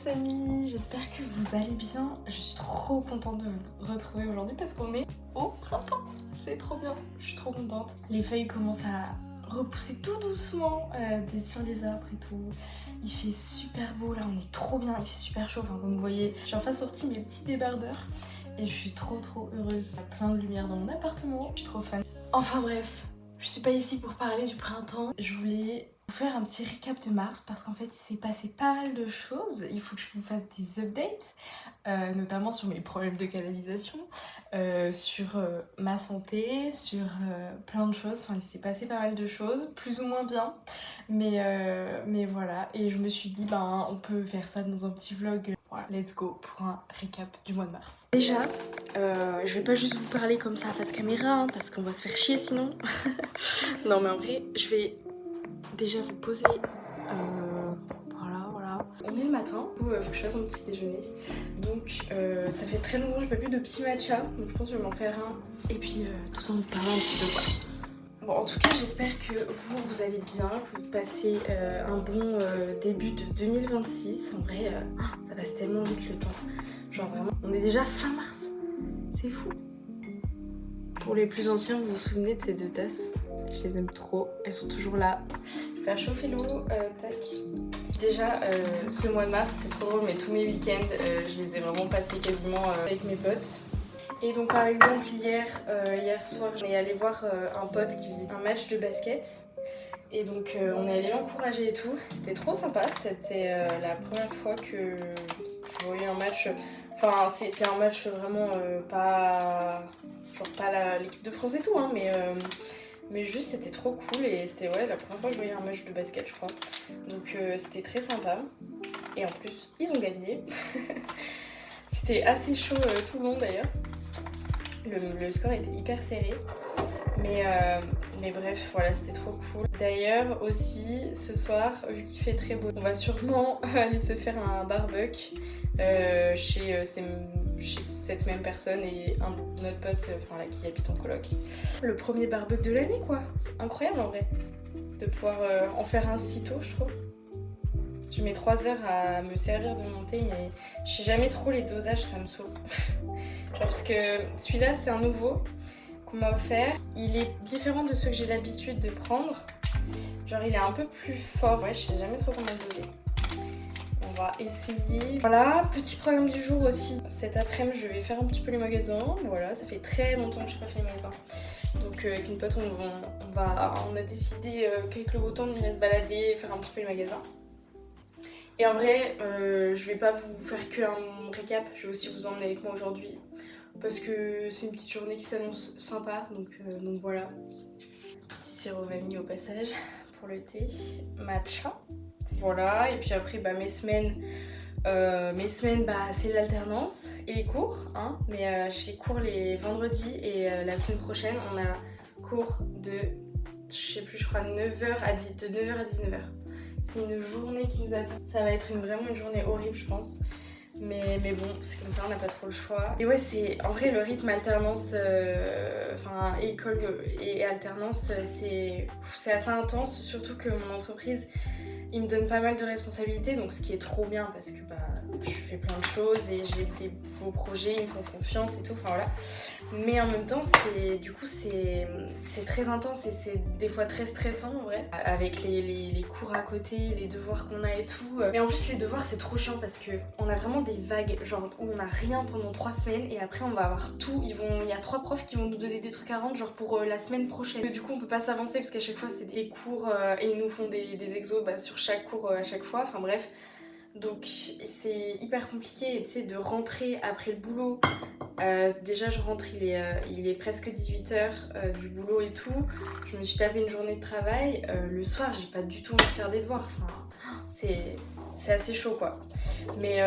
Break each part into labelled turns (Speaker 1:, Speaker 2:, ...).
Speaker 1: les amis, j'espère que vous allez bien. Je suis trop contente de vous retrouver aujourd'hui parce qu'on est au printemps. C'est trop bien, je suis trop contente. Les feuilles commencent à repousser tout doucement sur les arbres et tout. Il fait super beau là, on est trop bien, il fait super chaud. Enfin, comme vous voyez, j'ai enfin sorti mes petits débardeurs et je suis trop heureuse. Il y a plein de lumière dans mon appartement, je suis trop fan. Enfin bref, je suis pas ici pour parler du printemps. Je voulais vous faire un petit récap de mars parce qu'en fait il s'est passé pas mal de choses. Il faut que je vous fasse des updates, notamment sur mes problèmes de canalisation, sur ma santé, sur plein de choses. Enfin, il s'est passé pas mal de choses, plus ou moins bien, mais voilà. Et je me suis dit on peut faire ça dans un petit vlog. Voilà, let's go pour un récap du mois de mars. Déjà, je vais pas juste vous parler comme ça face caméra, parce qu'on va se faire chier sinon. Non mais en vrai, je vais déjà vous poser. Voilà. On est le matin, il faut que je fasse mon petit déjeuner. Donc ça fait très longtemps que j'ai pas bu de petit matcha, donc je pense que je vais m'en faire un. Et puis tout en vous parlant un petit peu quoi. Bon, en tout cas, j'espère que vous allez bien, que vous passez un bon début de 2026. En vrai, ça passe tellement vite le temps. Genre vraiment, on est déjà fin mars. C'est fou. Pour les plus anciens, vous vous souvenez de ces deux tasses? Je les aime trop, elles sont toujours là. Je vais faire chauffer l'eau, tac. Déjà, ce mois de mars, c'est trop drôle, mais tous mes week-ends, je les ai vraiment passés quasiment avec mes potes. Et donc par exemple hier soir on est allé voir un pote qui faisait un match de basket et donc on est allé l'encourager et tout, c'était trop sympa, c'était la première fois que je voyais un match, enfin c'est un match vraiment pas l'équipe de France et tout hein, mais juste c'était trop cool et c'était la première fois que je voyais un match de basket je crois, donc c'était très sympa et en plus ils ont gagné, c'était assez chaud tout le long d'ailleurs. Le score était hyper serré, mais bref, voilà, c'était trop cool. D'ailleurs, aussi, ce soir, vu qu'il fait très beau, on va sûrement aller se faire un barbecue chez cette même personne et notre pote qui habite en coloc. Le premier barbecue de l'année, quoi. C'est incroyable en vrai, de pouvoir en faire un si tôt, je trouve. Je mets 3 heures à me servir de monter, mais je sais jamais trop les dosages, ça me saoule. Genre parce que celui-là, c'est un nouveau qu'on m'a offert. Il est différent de ceux que j'ai l'habitude de prendre. Genre, il est un peu plus fort. Ouais, je sais jamais trop comment le doser. On va essayer. Voilà, petit programme du jour aussi. Cet après-midi, je vais faire un petit peu les magasins. Voilà, ça fait très longtemps que je n'ai pas fait les magasins. Donc, avec une pote, on a décidé qu'avec le beau temps, on irait se balader, faire un petit peu les magasins. Et en vrai, je vais pas vous faire qu'un récap, je vais aussi vous emmener avec moi aujourd'hui parce que c'est une petite journée qui s'annonce sympa, donc voilà. Petit sirop vanille au passage pour le thé, matcha. Voilà, et puis après mes semaines c'est l'alternance et les cours, hein. Mais j'ai cours les vendredis et la semaine prochaine on a cours de, je crois 9h à 19h. C'est une journée qui nous attend. Ça va être vraiment une journée horrible, je pense. Mais bon, c'est comme ça, on n'a pas trop le choix. Et ouais, c'est en vrai le rythme alternance, école et alternance, c'est assez intense. Surtout que mon entreprise, il me donne pas mal de responsabilités, donc ce qui est trop bien parce que je fais plein de choses et j'ai des beaux projets, ils me font confiance et tout, enfin voilà. Mais en même temps, c'est très intense et c'est des fois très stressant en vrai. Avec les cours à côté, les devoirs qu'on a et tout. Mais en plus, les devoirs, c'est trop chiant parce qu'on a vraiment des vagues, genre où on a rien pendant 3 semaines et après on va avoir tout. Il y a 3 profs qui vont nous donner des trucs à rendre, genre pour la semaine prochaine. Du coup, on peut pas s'avancer parce qu'à chaque fois, c'est des cours et ils nous font des exos sur chaque cours à chaque fois. Enfin bref. Donc c'est hyper compliqué et tu sais de rentrer après le boulot. Déjà je rentre, il est presque 18h du boulot et tout. Je me suis tapé une journée de travail. Le soir j'ai pas du tout envie de faire des devoirs. Enfin, c'est assez chaud quoi. Mais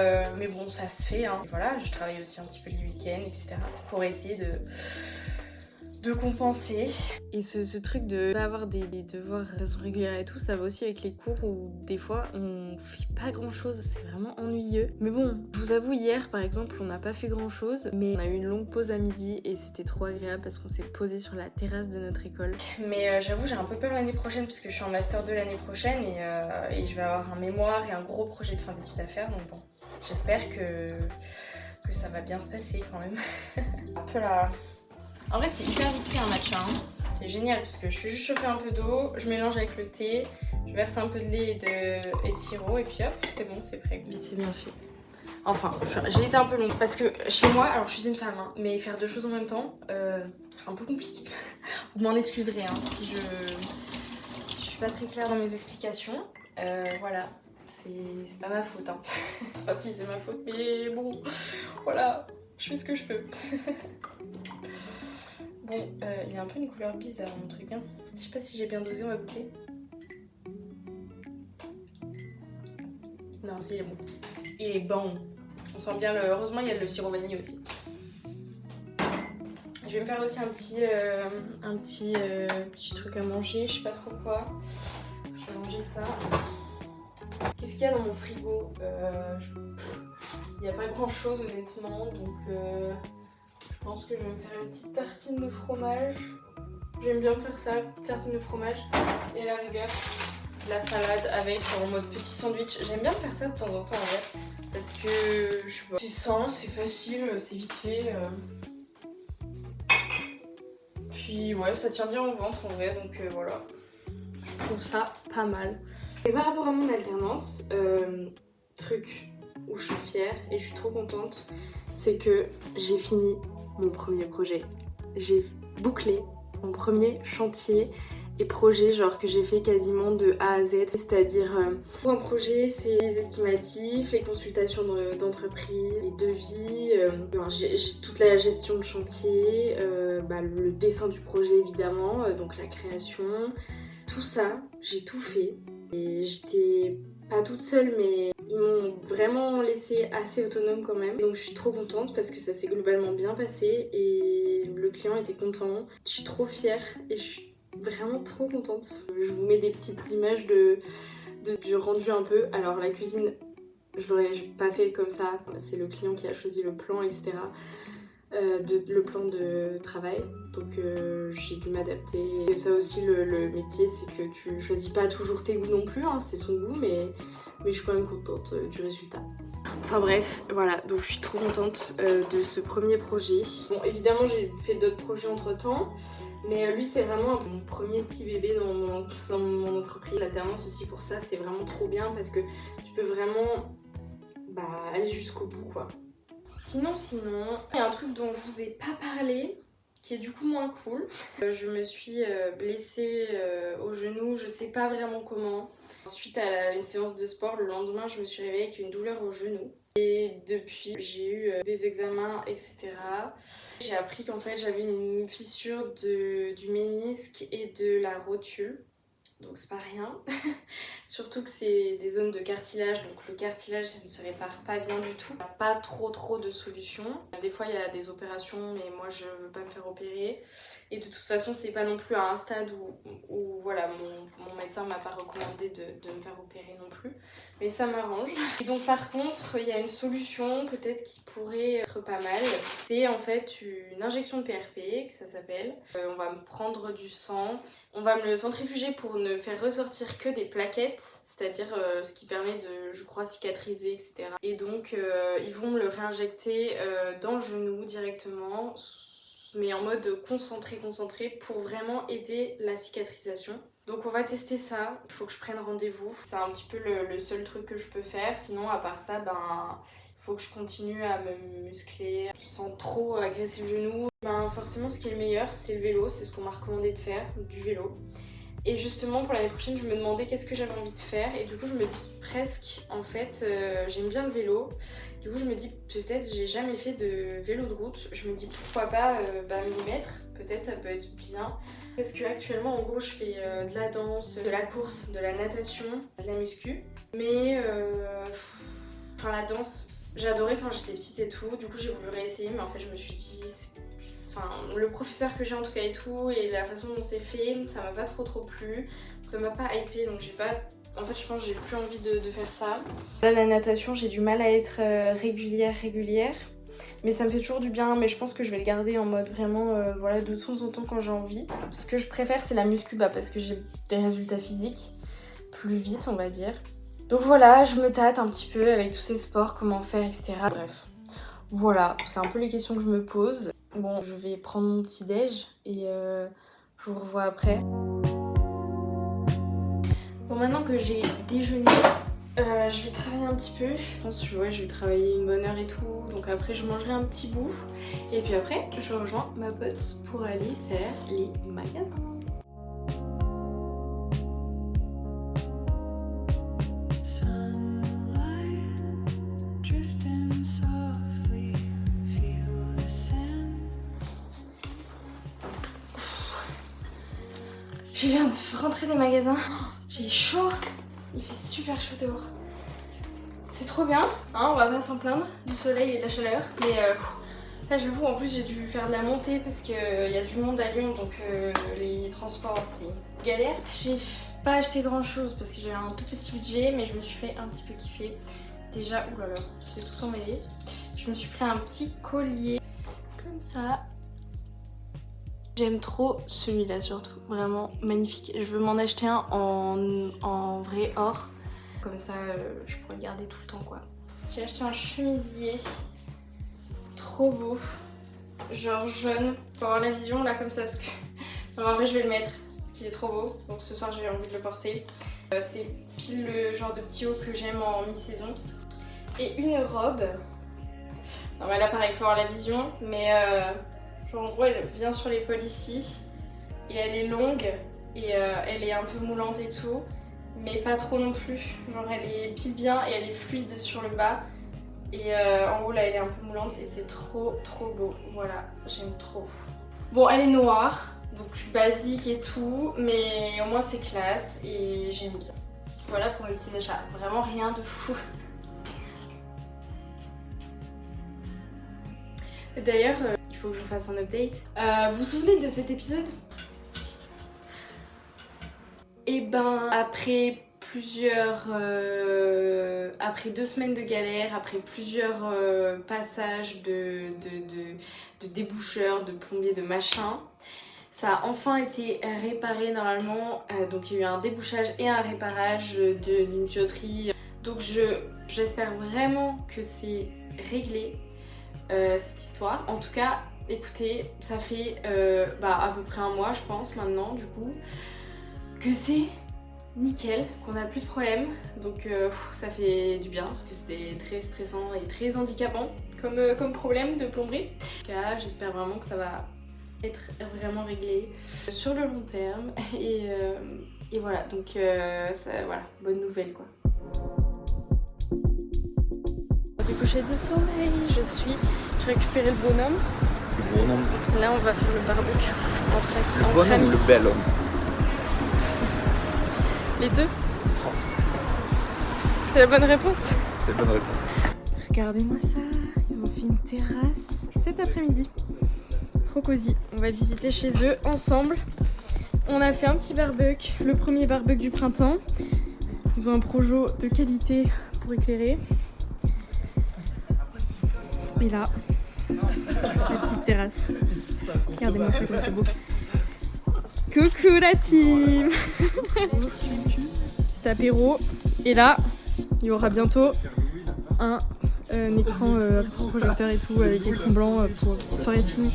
Speaker 1: bon ça se fait hein. Et voilà, je travaille aussi un petit peu les week-ends etc. pour essayer de compenser. Et ce truc de pas avoir des devoirs de façon régulière et tout, ça va aussi avec les cours où des fois on fait pas grand chose, c'est vraiment ennuyeux. Mais bon, je vous avoue, hier par exemple, on n'a pas fait grand chose, mais on a eu une longue pause à midi et c'était trop agréable parce qu'on s'est posé sur la terrasse de notre école. Mais j'avoue, j'ai un peu peur l'année prochaine parce que je suis en master 2 l'année prochaine et je vais avoir un mémoire et un gros projet de fin d'études à faire, donc bon. j'espère que ça va bien se passer quand même. Un peu là. En vrai, c'est hyper vite fait un matcha. Hein. C'est génial parce que je fais juste chauffer un peu d'eau, je mélange avec le thé, je verse un peu de lait et de sirop et puis hop, c'est bon, c'est prêt. Vite fait, bien fait. Enfin, j'ai été un peu longue parce que chez moi, alors je suis une femme, hein, mais faire deux choses en même temps, c'est un peu compliqué. Vous m'en excuserez hein, si je suis pas très claire dans mes explications. Voilà, c'est pas ma faute. Hein. Enfin si, c'est ma faute, mais bon, voilà, je fais ce que je peux. Bon, il a un peu une couleur bizarre mon truc. Hein. Je sais pas si j'ai bien dosé, on va goûter. Non, si, il est bon. Il est bon. On sent bien le... Heureusement, il y a le sirop vanille aussi. Je vais me faire aussi un petit truc à manger, je sais pas trop quoi. Je vais manger ça. Qu'est-ce qu'il y a dans mon frigo? Il n'y a pas grand chose honnêtement, donc je pense que je vais me faire une petite tartine de fromage. J'aime bien faire ça, une petite tartine de fromage et à la rigueur de la salade avec en mode petit sandwich. J'aime bien faire ça de temps en temps en vrai parce que je sais pas, c'est sain, c'est facile, c'est vite fait. Puis ouais, ça tient bien au ventre en vrai, donc voilà. Je trouve ça pas mal. Et par rapport à mon alternance, truc où je suis fière et je suis trop contente, c'est que j'ai fini mon premier projet. J'ai bouclé mon premier chantier et projet genre que j'ai fait quasiment de A à Z, c'est-à-dire pour un projet c'est les estimatifs, les consultations d'entreprise, les devis, toute la gestion de chantier, le dessin du projet évidemment, donc la création, tout ça j'ai tout fait et j'étais pas toute seule mais ils m'ont vraiment laissé assez autonome quand même, donc je suis trop contente parce que ça s'est globalement bien passé et le client était content. Je suis trop fière et je suis vraiment trop contente. Je vous mets des petites images du rendu un peu. Alors la cuisine, je l'aurais pas fait comme ça, c'est le client qui a choisi le plan, etc. Le plan de travail, donc j'ai dû m'adapter. Et ça aussi le métier, c'est que tu choisis pas toujours tes goûts non plus, hein, c'est son goût, mais je suis quand même contente du résultat. Enfin bref, voilà, donc je suis trop contente de ce premier projet. Bon, évidemment j'ai fait d'autres projets entre temps, mais lui c'est vraiment mon premier petit bébé dans mon entreprise. L'alternance aussi pour ça, c'est vraiment trop bien parce que tu peux vraiment aller jusqu'au bout quoi. Sinon, il y a un truc dont je vous ai pas parlé, qui est du coup moins cool. Je me suis blessée au genou, je sais pas vraiment comment. Suite à une séance de sport, le lendemain, je me suis réveillée avec une douleur au genou. Et depuis, j'ai eu des examens, etc. J'ai appris qu'en fait, j'avais une fissure du ménisque et de la rotule. Donc c'est pas rien, surtout que c'est des zones de cartilage, donc le cartilage ça ne se répare pas bien du tout. Il n'y a pas trop de solutions. Des fois il y a des opérations mais moi je veux pas me faire opérer. Et de toute façon c'est pas non plus à un stade où voilà, mon médecin m'a pas recommandé de me faire opérer non plus. Mais ça m'arrange. Et donc par contre il y a une solution peut-être qui pourrait être pas mal. C'est en fait une injection de PRP que ça s'appelle. On va me prendre du sang, on va me le centrifuger pour ne faire ressortir que des plaquettes, c'est-à-dire ce qui permet de, je crois, cicatriser, etc. Et donc ils vont me le réinjecter dans le genou directement, mais en mode concentré pour vraiment aider la cicatrisation. Donc on va tester ça, il faut que je prenne rendez-vous. C'est un petit peu le seul truc que je peux faire, sinon à part ça, il faut que je continue à me muscler sans trop agresser le genou. Forcément ce qui est le meilleur c'est le vélo, c'est ce qu'on m'a recommandé de faire, du vélo. Et justement pour l'année prochaine je me demandais qu'est-ce que j'avais envie de faire et du coup je me dis presque en fait j'aime bien le vélo. Du coup je me dis peut-être j'ai jamais fait de vélo de route, je me dis pourquoi pas m'y mettre, peut-être ça peut être bien. Parce que actuellement en gros je fais de la danse, de la course, de la natation, de la muscu. Mais la danse j'adorais quand j'étais petite et tout, du coup j'ai voulu réessayer mais en fait je me suis dit le professeur que j'ai en tout cas et tout et la façon dont c'est fait ça m'a pas trop plu, donc ça m'a pas hypé donc j'ai pas... En fait je pense que j'ai plus envie de faire ça. Là la natation j'ai du mal à être régulière mais ça me fait toujours du bien, mais je pense que je vais le garder en mode vraiment de temps en temps quand j'ai envie. Ce que je préfère c'est la muscu parce que j'ai des résultats physiques plus vite on va dire. Donc voilà, je me tâte un petit peu avec tous ces sports, comment faire, etc. Bref, voilà, c'est un peu les questions que je me pose. Bon, je vais prendre mon petit déj et je vous revois après. Bon, maintenant que j'ai déjeuné, je vais travailler un petit peu. Je pense que je vais travailler une bonne heure et tout. Donc après, je mangerai un petit bout. Et puis après, je rejoins ma pote pour aller faire les magasins. Je viens de rentrer des magasins. J'ai chaud. Il fait super chaud dehors. C'est trop bien, hein, on va pas s'en plaindre du soleil et de la chaleur. Mais là j'avoue, en plus j'ai dû faire de la montée parce qu'il y a du monde à Lyon, donc les transports c'est galère. J'ai pas acheté grand chose parce que j'avais un tout petit budget, mais je me suis fait un petit peu kiffer. Déjà, oulala, c'est tout emmêlé. Je me suis pris un petit collier comme ça. J'aime trop celui-là surtout, vraiment magnifique. Je veux m'en acheter un en vrai or, comme ça je pourrais le garder tout le temps quoi. J'ai acheté un chemisier, trop beau, genre jaune. Faut avoir la vision là comme ça parce que non, en vrai je vais le mettre, parce qu'il est trop beau. Donc ce soir j'ai envie de le porter. C'est pile le genre de petit haut que j'aime en mi-saison. Et une robe. Non mais là pareil, faut avoir la vision, mais en gros elle vient sur l'épaule ici et elle est longue et elle est un peu moulante et tout, mais pas trop non plus. Genre elle est pile bien et elle est fluide sur le bas et en haut là elle est un peu moulante et c'est trop beau. Voilà, j'aime trop. Bon, elle est noire, donc basique et tout, mais au moins c'est classe et j'aime bien. Voilà pour le petit achat, vraiment rien de fou. D'ailleurs, il faut que je vous fasse un update. Vous vous souvenez de cet épisode? Et ben, après après 2 semaines de galère, après plusieurs passages de déboucheurs, de plombiers, de machin, ça a enfin été réparé normalement. Donc il y a eu un débouchage et un réparage d'une tuyauterie. Donc j'espère vraiment que c'est réglé. Cette histoire. En tout cas, écoutez, ça fait à peu près un mois, je pense, maintenant, du coup, que c'est nickel, qu'on n'a plus de problème. Donc ça fait du bien, parce que c'était très stressant et très handicapant comme problème de plomberie. En tout cas, j'espère vraiment que ça va être vraiment réglé sur le long terme. Et voilà, donc voilà, bonne nouvelle, quoi. Du coucher de soleil, j'ai récupéré le bonhomme.
Speaker 2: Le bonhomme.
Speaker 1: Là on va faire le barbecue entre
Speaker 2: bonhomme
Speaker 1: amis.
Speaker 2: ou le bel homme?
Speaker 1: Les deux. C'est la bonne réponse.
Speaker 2: C'est la bonne réponse.
Speaker 1: Regardez-moi ça, ils ont fait une terrasse cet après-midi. Trop cosy, on va visiter chez eux ensemble. On a fait un petit barbecue, le premier barbecue du printemps. Ils ont un projo de qualité pour éclairer. Et là, la petite terrasse. Regardez-moi ça comme c'est beau. Coucou la team. Petit apéro. Et là, il y aura bientôt un écran rétroprojecteur et tout avec écran blanc pour une petite soirée finie.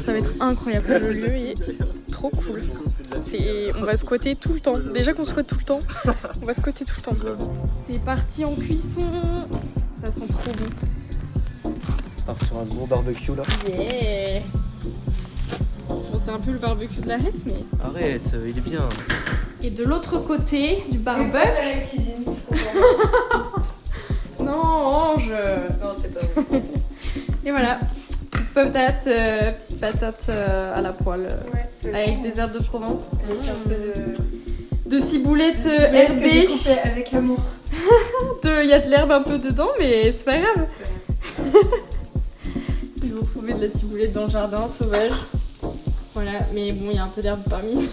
Speaker 1: Ça va être incroyable. Le lieu est trop cool. On va squatter tout le temps. Déjà qu'on squatte tout le temps, on va squatter tout le temps. C'est parti en cuisson. Ça sent trop bon.
Speaker 2: On part sur un gros barbecue là.
Speaker 1: Yeah. Bon, c'est un peu le barbecue de la Hesse, mais...
Speaker 2: Arrête, il est bien.
Speaker 1: Et de l'autre côté du barbecue...
Speaker 3: la cuisine.
Speaker 1: Non, Ange.
Speaker 3: Non, c'est pas vrai.
Speaker 1: Et voilà, petite patate à la poêle, avec des herbes de Provence.
Speaker 3: Avec un peu
Speaker 1: De ciboulettes
Speaker 3: que j'ai
Speaker 1: herbées.
Speaker 3: coupé avec amour.
Speaker 1: Il y a de l'herbe un peu dedans, mais c'est pas grave. Ils ont trouvé de la ciboulette dans le jardin, sauvage. Voilà, mais bon, il y a un peu d'herbe parmi.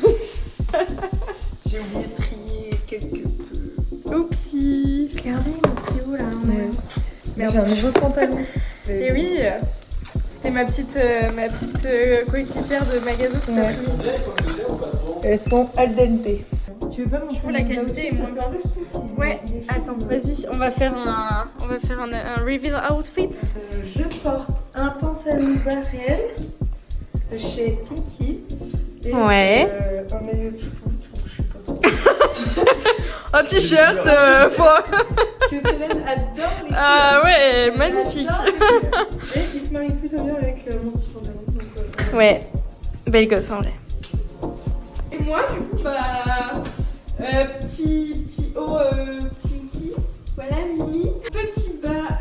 Speaker 3: J'ai oublié de trier quelque peu.
Speaker 1: Oupsie. Regardez mon petit haut là.
Speaker 3: J'ai un nouveau pantalon.
Speaker 1: Et oui, c'était ma petite coéquipière de magasin cet après-midi.
Speaker 3: Elles sont al dente. Tu veux pas montrer
Speaker 1: trouve la qualité est moins bien. Ouais, attends, vas-y, on va faire un reveal outfit.
Speaker 3: Je porte un pantalon barrel de chez Pinky. Et
Speaker 1: Ouais.
Speaker 3: un maillot de foot, je sais pas trop.
Speaker 1: Un t-shirt,
Speaker 3: Que Célène adore les couleurs.
Speaker 1: Ah ouais,
Speaker 3: Elle
Speaker 1: magnifique.
Speaker 3: adore les couleurs. Et il se marie plutôt bien avec mon petit pantalon. Donc,
Speaker 1: Ouais, belle gosse en vrai.
Speaker 3: Et moi, du coup, petit haut Pinky. Voilà, Mimi. Petit bas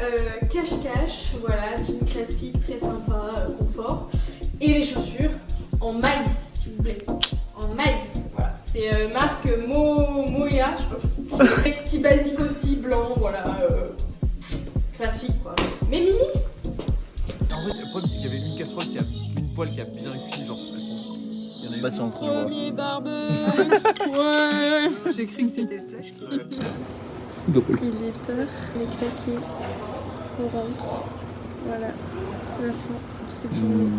Speaker 3: cache-cache. Voilà, jean classique, très sympa, confort. Et les chaussures en maïs, s'il vous plaît. En maïs, voilà. C'est marque Moya, je sais pas. Petit basique aussi, blanc, voilà. Classique, quoi. Mais Mimi.
Speaker 4: En fait, le problème, c'est qu'il y avait une casserole qui a une poêle qui a bien cuit, genre. Il y en avait
Speaker 2: Patience, je vois.
Speaker 1: Premier barbecue. Ouais.
Speaker 3: J'ai cru que c'était Flash.
Speaker 2: Drôle.
Speaker 1: Il est tard, on est claqué. On rentre. Voilà, c'est la fin de cette journée.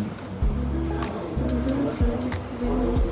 Speaker 1: Bisous, Flavie.